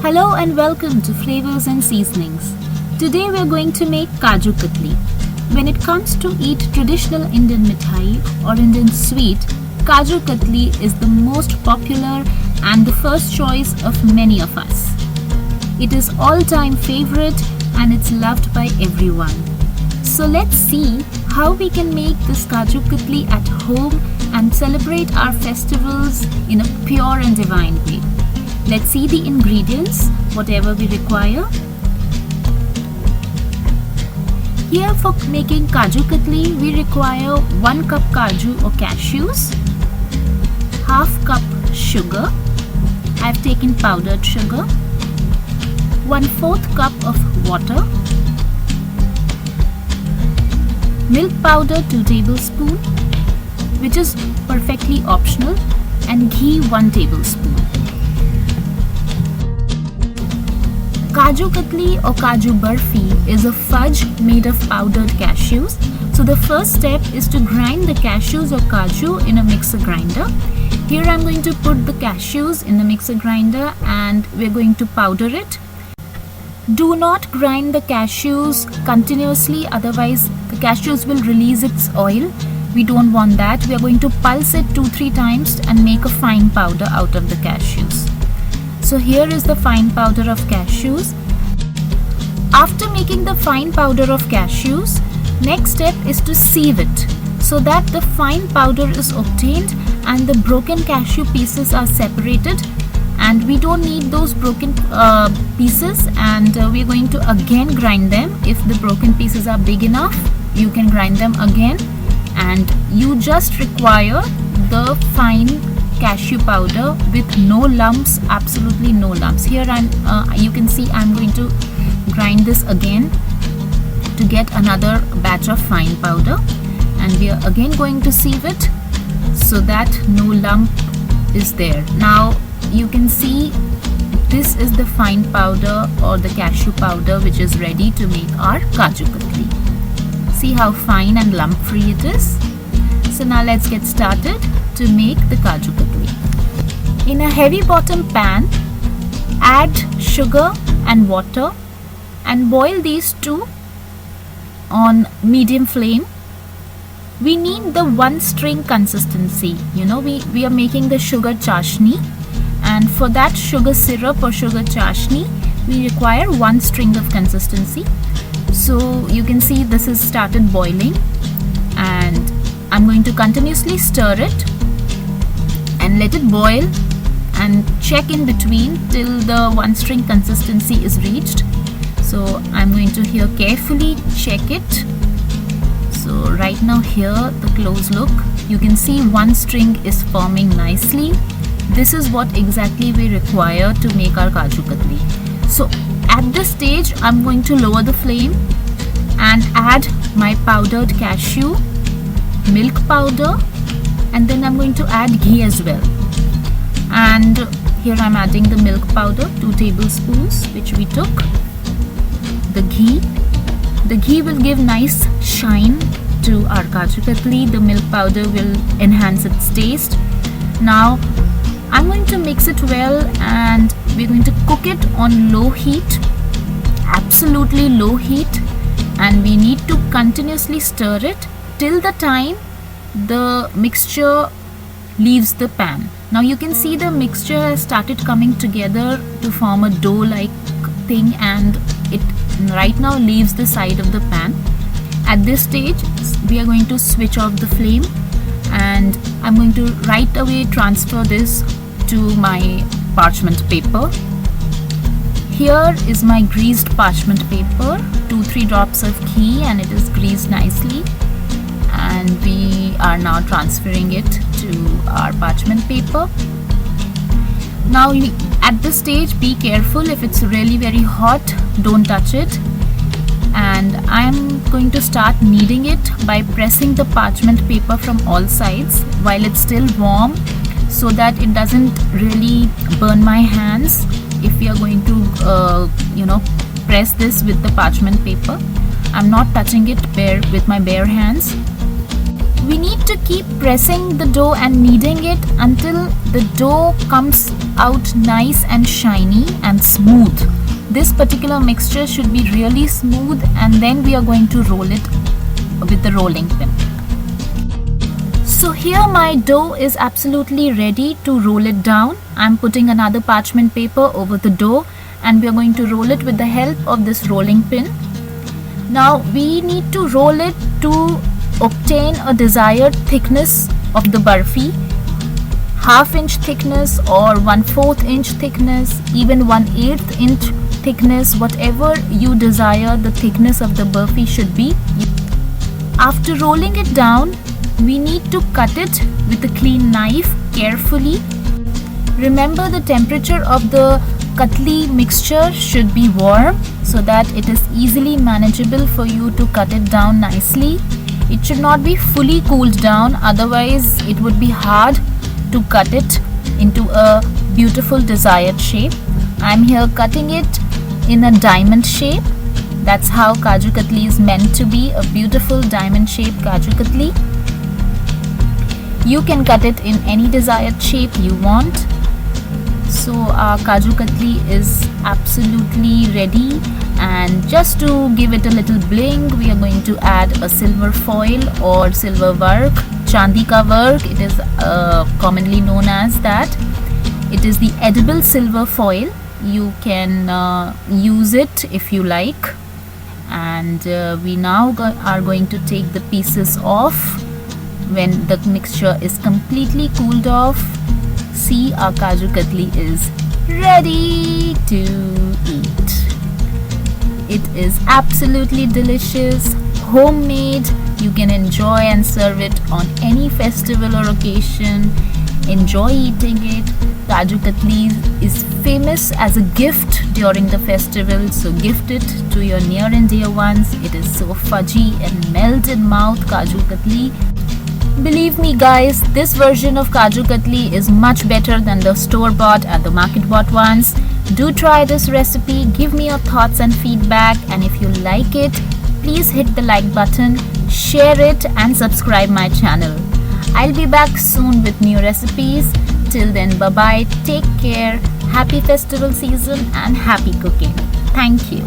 Hello and welcome to Flavors and Seasonings. Today we are going to make Kaju Katli. When it comes to eat traditional Indian mithai or Indian sweet, Kaju Katli is the most popular and the first choice of many of us. It is all-time favorite and it's loved by everyone. So let's see how we can make this Kaju Katli at home and celebrate our festivals in a pure and divine way. Let's see the ingredients, whatever we require. Here for making Kaju Katli, we require 1 cup kaju or cashews, half cup sugar. I've taken powdered sugar, 1/4 cup of water, milk powder 2 tablespoons, which is perfectly optional, and ghee 1 tablespoon. Kaju Katli or Kaju Barfi is a fudge made of powdered cashews. So the first step is to grind the cashews or kaju in a mixer grinder. Here I'm going to put the cashews in the mixer grinder and we're going to powder it. Do not grind the cashews continuously, otherwise the cashews will release its oil. We don't want that. We are going to pulse it 2-3 times and make a fine powder out of the cashews. So here is the fine powder of cashews. After making the fine powder of cashews, next step is to sieve it so that the fine powder is obtained and the broken cashew pieces are separated, and we don't need those broken pieces, and we're going to again grind them. If the broken pieces are big enough, you can grind them again, and you just require the fine cashew powder with no lumps, absolutely no lumps. Here you can see I'm going to grind this again to get another batch of fine powder, and we are again going to sieve it so that no lump is there. Now you can see this is the fine powder or the cashew powder which is ready to make our Kaju Katli. See how fine and lump free it is. So now let's get started to make the Kaju Katli. In a heavy bottom pan, add sugar and water and boil these two on medium flame. We need the 1 string consistency. We are making the sugar chashni, and for that sugar syrup or sugar chashni, we require 1 string of consistency. So you can see this has started boiling, and I'm going to continuously stir it and let it boil and check in between till the 1 string consistency is reached. So I'm going to here carefully check it. So right now here, the close look, you can see 1 string is forming nicely. This is what exactly we require to make our Kaju Katli. So at this stage, I'm going to lower the flame and add my powdered cashew, milk powder, and then I'm going to add ghee as well. And here I'm adding the milk powder, 2 tablespoons, which we took. The ghee will give nice shine to our Kaju Katli. The milk powder will enhance its taste. Now I'm going to mix it well, and we're going to cook it on low heat, absolutely low heat, and we need to continuously stir it till the time the mixture leaves the pan. Now you can see the mixture has started coming together to form a dough-like thing, and it right now leaves the side of the pan. At this stage, we are going to switch off the flame, and I'm going to right away transfer this to my parchment paper. Here is my greased parchment paper, 2-3 drops of ghee, and it is greased nicely, and we are now transferring it to our parchment paper. Now at this stage, be careful. If it's really very hot, don't touch it. And I'm going to start kneading it by pressing the parchment paper from all sides while it's still warm, so that it doesn't really burn my hands if we are going to press this with the parchment paper. I'm not touching it with my bare hands. We need to keep pressing the dough and kneading it until the dough comes out nice and shiny and smooth. This particular mixture should be really smooth, and then we are going to roll it with the rolling pin. So here my dough is absolutely ready to roll it down. I'm putting another parchment paper over the dough, and we are going to roll it with the help of this rolling pin. Now we need to roll it to obtain a desired thickness of the barfi. 1/2 inch thickness or 1/4 inch thickness, even 1/8 inch thickness, whatever you desire the thickness of the barfi should be. After rolling it down, we need to cut it with a clean knife carefully. Remember, the temperature of the katli mixture should be warm so that it is easily manageable for you to cut it down nicely. It should not be fully cooled down, otherwise it would be hard to cut it into a beautiful desired shape. I'm here cutting it in a diamond shape. That's how Kaju Katli is meant to be, a beautiful diamond shaped Kaju Katli. You can cut it in any desired shape you want. So our Kaju Katli is absolutely ready, and just to give it a little bling, we are going to add a silver foil or silver work, chandi ka work. It is commonly known as that. It is the edible silver foil. You can use it if you like. And we now are going to take the pieces off when the mixture is completely cooled off. See, our Kaju Katli is ready to eat. It is absolutely delicious, homemade. You can enjoy and serve it on any festival or occasion. Enjoy eating it. Kaju Katli is famous as a gift during the festival, so gift it to your near and dear ones. It is so fudgy and melt in mouth Kaju Katli. Believe me guys, this version of Kaju Katli is much better than the store-bought and the market-bought ones. Do try this recipe, give me your thoughts and feedback, and if you like it, please hit the like button, share it and subscribe my channel. I'll be back soon with new recipes. Till then, bye-bye, take care, happy festival season and happy cooking. Thank you.